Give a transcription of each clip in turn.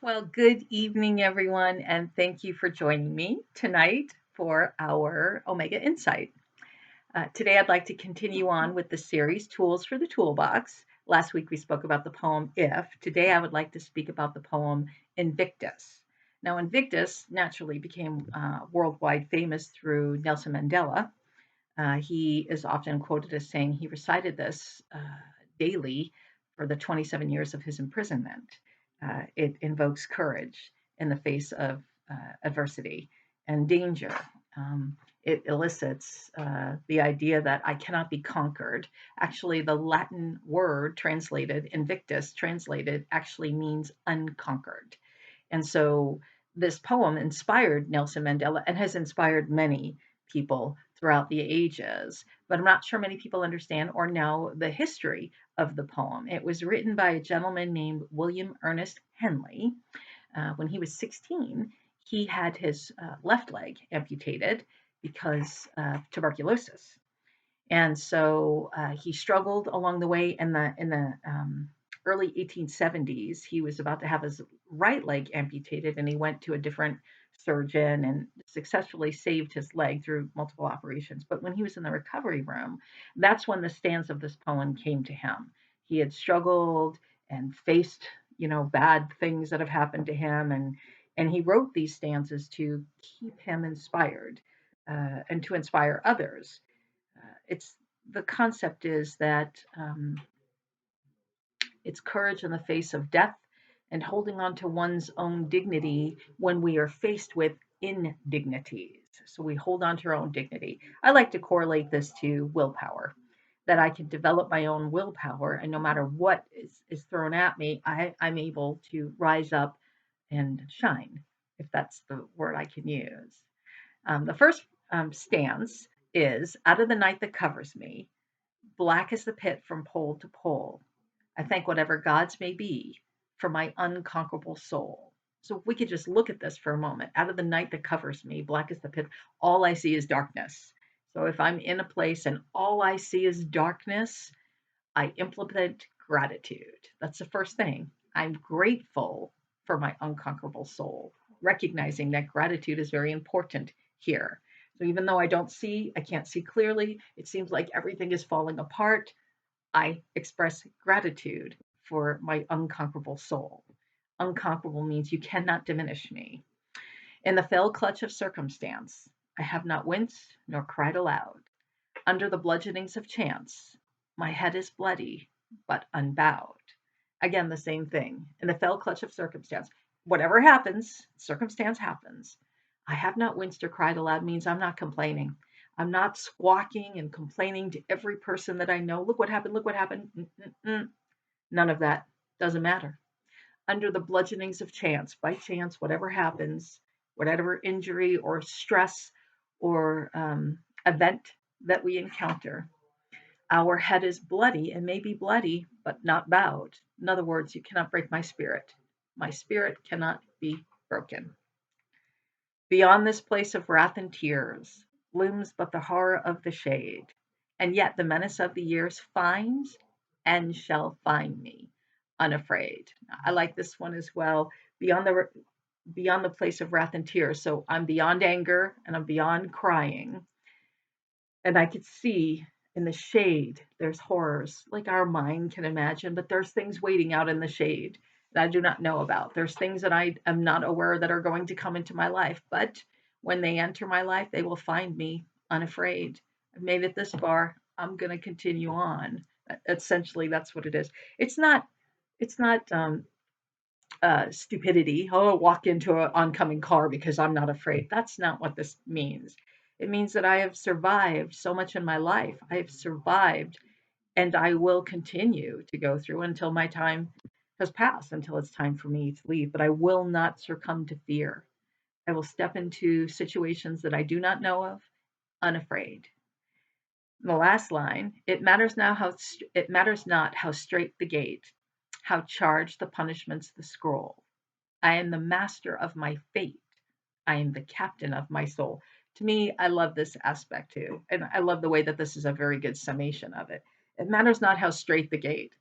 Well, good evening, everyone, and thank you for joining me tonight for our Omega Insight. Today, I'd like to continue on with the series Tools for the Toolbox. Last week, we spoke about the poem If. Today, I would like to speak about the poem Invictus. Now, Invictus naturally became worldwide famous through Nelson Mandela. He is often quoted as saying he recited this daily for the 27 years of his imprisonment. It invokes courage in the face of adversity and danger. It elicits the idea that I cannot be conquered. Actually, the Latin word translated, invictus translated, actually means unconquered. And so this poem inspired Nelson Mandela and has inspired many people throughout the ages. But I'm not sure many people understand or know the history of the poem. It was written by a gentleman named William Ernest Henley. When he was 16, he had his left leg amputated because of tuberculosis. And so he struggled along the way in the early 1870s. He was about to have his right leg amputated, and he went to a different surgeon and successfully saved his leg through multiple operations. But when he was in the recovery room, that's when the stanza of this poem came to him. He had struggled and faced, bad things that have happened to him, and he wrote these stanzas to keep him inspired and to inspire others. It's the concept is that it's courage in the face of death and holding on to one's own dignity when we are faced with indignities. So we hold on to our own dignity. I like to correlate this to willpower, that I can develop my own willpower, and no matter what is thrown at me, I'm able to rise up and shine, if that's the word I can use. The first stance is out of the night that covers me, black as the pit from pole to pole. I thank whatever gods may be for my unconquerable soul. So if we could just look at this for a moment, out of the night that covers me, black as the pit, all I see is darkness. So if I'm in a place and all I see is darkness, I implement gratitude. That's the first thing. I'm grateful for my unconquerable soul, recognizing that gratitude is very important here. So even though I can't see clearly, it seems like everything is falling apart. I express gratitude for my unconquerable soul. Unconquerable means you cannot diminish me. In the fell clutch of circumstance, I have not winced nor cried aloud. Under the bludgeonings of chance, my head is bloody but unbowed. Again, the same thing. In the fell clutch of circumstance, whatever happens, circumstance happens. I have not winced or cried aloud means I'm not complaining. I'm not squawking and complaining to every person that I know. Look what happened. Look what happened. Mm-mm-mm. None of that. Doesn't matter. Under the bludgeonings of chance, by chance, whatever happens, whatever injury or stress or event that we encounter, our head is bloody and may be bloody, but not bowed. In other words, you cannot break my spirit. My spirit cannot be broken. Beyond this place of wrath and tears looms but the horror of the shade, and yet the menace of the years finds and shall find me unafraid. I like this one as well. Beyond the place of wrath and tears. So I'm beyond anger and I'm beyond crying. And I could see in the shade there's horrors like our mind can imagine, but there's things waiting out in the shade that I do not know about. There's things that I am not aware that are going to come into my life, but when they enter my life, they will find me unafraid. I've made it this far. I'm going to continue on. Essentially, that's what it is. It's not. It's not stupidity. Oh, walk into an oncoming car because I'm not afraid. That's not what this means. It means that I have survived so much in my life. I have survived and I will continue to go through until my time has passed, until it's time for me to leave. But I will not succumb to fear. I will step into situations that I do not know of unafraid. The last line, it matters not how straight the gate, how charged the punishments the scroll. I am the master of my fate. I am the captain of my soul. To me, I love this aspect too. And I love the way that this is a very good summation of it. It matters not how straight the gate.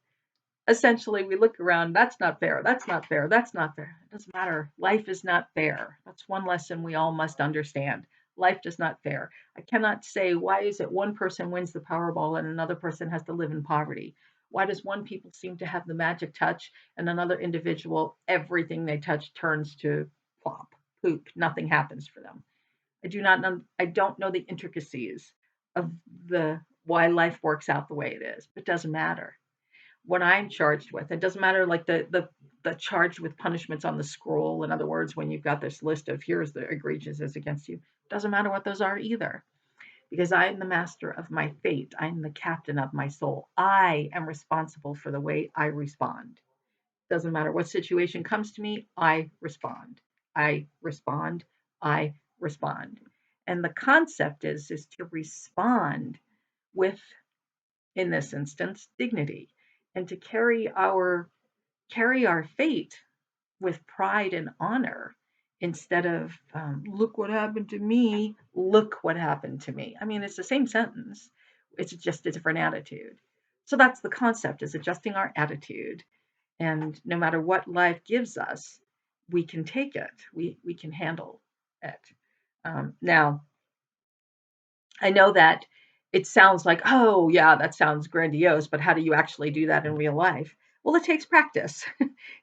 Essentially, we look around, that's not fair, that's not fair, that's not fair. It doesn't matter. Life is not fair. That's one lesson we all must understand. Life is not fair. I cannot say, why is it one person wins the Powerball and another person has to live in poverty? Why does one people seem to have the magic touch and another individual, everything they touch turns to plop, poop, nothing happens for them? I don't know the intricacies of the why life works out the way it is. It doesn't matter what I'm charged with. It doesn't matter like the charged with punishments on the scroll. In other words, when you've got this list of here's the egregiousness against you, doesn't matter what those are either. Because I am the master of my fate. I am the captain of my soul. I am responsible for the way I respond. Doesn't matter what situation comes to me, I respond. I respond. I respond. And the concept is to respond with, in this instance, dignity, and to carry our fate with pride and honor instead of look what happened to me, look what happened to me. I mean, it's the same sentence, it's just a different attitude. So that's the concept, is adjusting our attitude, and no matter what life gives us, we can take it, we can handle it. Now, I know that it sounds like, oh, yeah, that sounds grandiose, but how do you actually do that in real life? Well, it takes practice.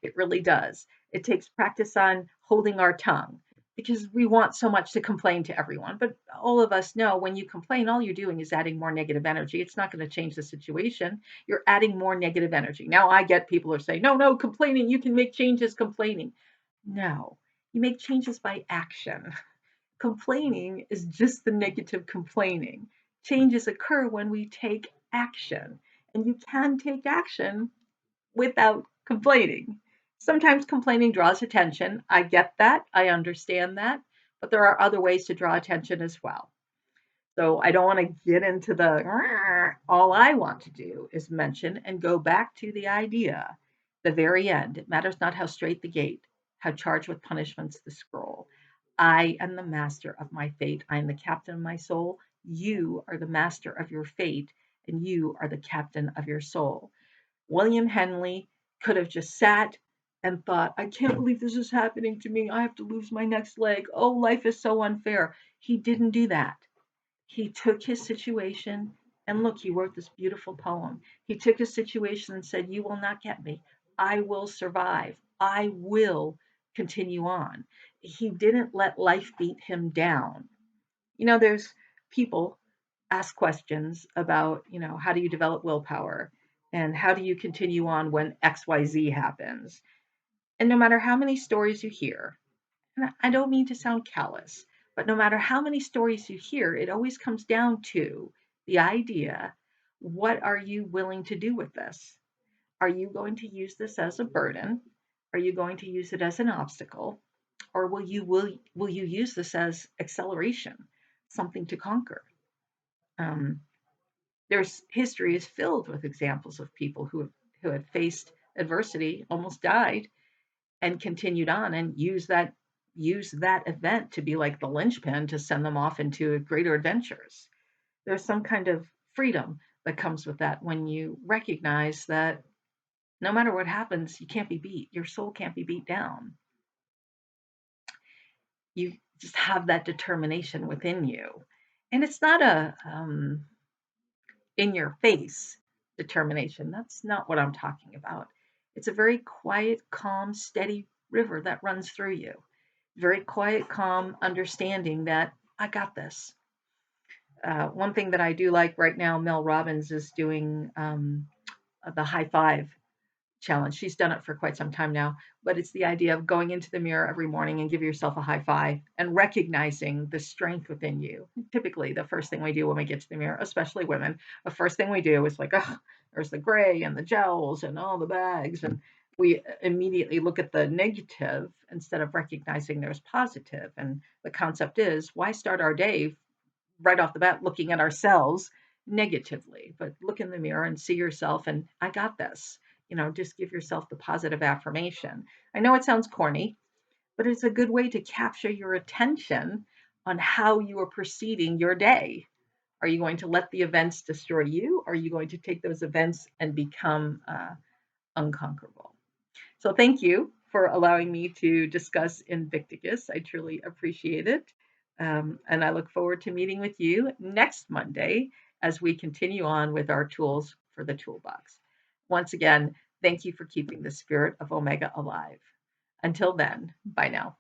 It really does. It takes practice on holding our tongue, because we want so much to complain to everyone. But all of us know when you complain, all you're doing is adding more negative energy. It's not going to change the situation. You're adding more negative energy. Now, I get people are saying, no, no, complaining, you can make changes complaining. No, you make changes by action. Complaining is just the negative complaining. Changes occur when we take action, and you can take action without complaining. Sometimes complaining draws attention. I get that. I understand that. But there are other ways to draw attention as well. So I don't want to get into the, all I want to do is mention and go back to the idea, the very end. It matters not how straight the gate, how charged with punishments the scroll. I am the master of my fate. I am the captain of my soul. You are the master of your fate, and you are the captain of your soul. William Henley could have just sat and thought, I can't believe this is happening to me. I have to lose my next leg. Oh, life is so unfair. He didn't do that. He took his situation, and look, he wrote this beautiful poem. He took his situation and said, you will not get me. I will survive. I will continue on. He didn't let life beat him down. There's people ask questions about, how do you develop willpower and how do you continue on when XYZ happens? And no matter how many stories you hear, and I don't mean to sound callous, but no matter how many stories you hear, it always comes down to the idea, what are you willing to do with this? Are you going to use this as a burden? Are you going to use it as an obstacle? Or will you use this as acceleration, something to conquer? Um, there's history is filled with examples of people who had faced adversity, almost died, and continued on and use that event to be like the linchpin to send them off into greater adventures. There's some kind of freedom that comes with that when you recognize that no matter what happens, you can't be beat. Your soul can't be beat down. You just have that determination within you. And it's not a in your face determination. That's not what I'm talking about. It's a very quiet, calm, steady river that runs through you. Very quiet, calm understanding that I got this. One thing that I do like right now, Mel Robbins is doing the high five challenge. She's done it for quite some time now, but it's the idea of going into the mirror every morning and give yourself a high five and recognizing the strength within you. Typically, the first thing we do when we get to the mirror, especially women, the first thing we do is like, oh, there's the gray and the gels and all the bags. And we immediately look at the negative instead of recognizing there's positive. And the concept is, why start our day right off the bat looking at ourselves negatively, but look in the mirror and see yourself and I got this. Just give yourself the positive affirmation. I know it sounds corny, but it's a good way to capture your attention on how you are proceeding your day. Are you going to let the events destroy you? Are you going to take those events and become unconquerable. So thank you for allowing me to discuss Invictus. I truly appreciate it. And I look forward to meeting with you next Monday as we continue on with our tools for the toolbox. Once again, thank you for keeping the spirit of Omega alive. Until then, bye now.